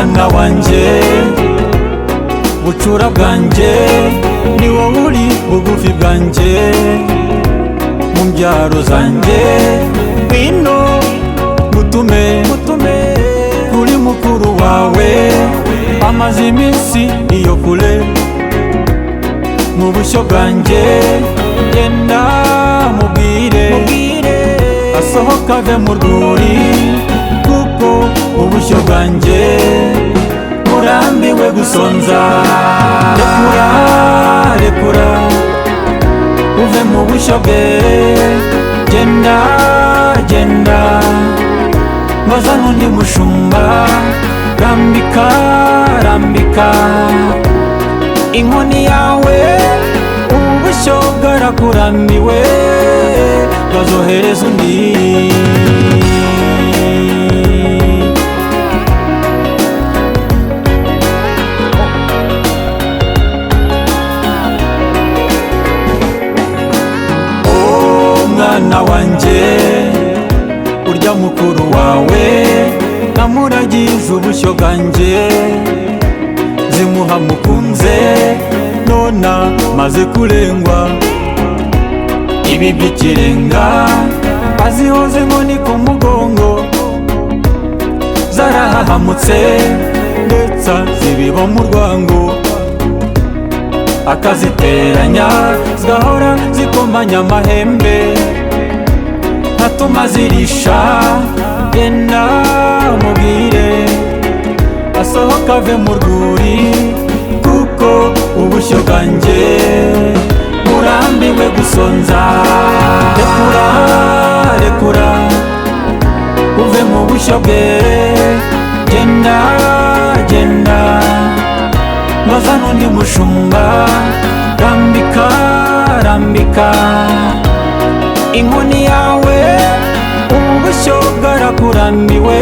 mwana wanje bucura bwanje ni wowe uri bugufi bwanje mu mbyaro zanje ngwino mutume kuri mukuru wawe amaze iminsi iyo kure mu bushyo bwanje genda mubwire asohoka ave mu rwuri kuko ubushyo bwanje urambiwe gusonza rekura uve mu bushyo bwe genda maze n'undi mushumba rambika inkoni yawe ubushyo bwarakurambiwe bazohereza undi mwana wanje urya mukuru wawe namuragije ubushyo bwanje zimuha mukunze nona maze kurengwa ibi by'ikirenga azihoze inkoni ku mugongo zarahahamutse ndetse zibiba mu rwango akaziteranya zigahora zikomanya amahembe ntatuma zirisha genda mubwire asohoka ave mu rwuri kuko ubushyo bwanjye burambiwe gusonza rekura uve mu bushyo bwe genda maze n'undi mushumba rambika inkoni yawe ubushyo bwarakurambiwe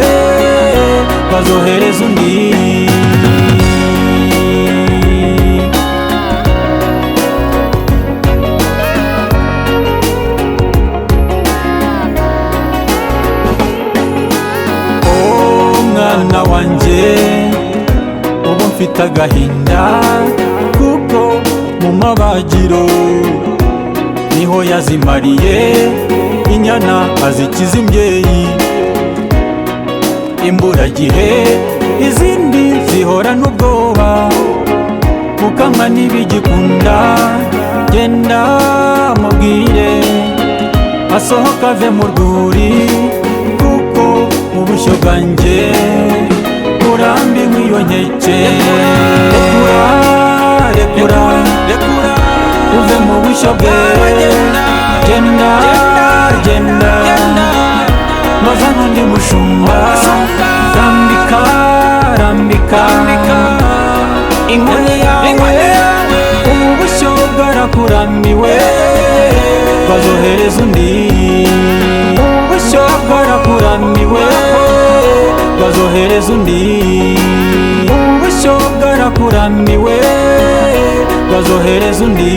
bazohereza undi mwana wanje ubu mfite agahinda kuko mu mabagiro niho yazimariye inyana azikiza imbyeyi imburagihe izindi zihorana ubwoba mukamwa ntibigikunda genda mubwire asohoka ave mu rwuri kuko ubushyo bwanjye burambiwe iyo nkeke rekura uve mu bushyo bwe genda maze n'undi mushumba rambika inkoni yawe ubushyo bwarakurambiwe bazohereza undi ubushyo bwarakurambiwe bazohereza undi ubushyo bwarakurambiwe bazohereza undi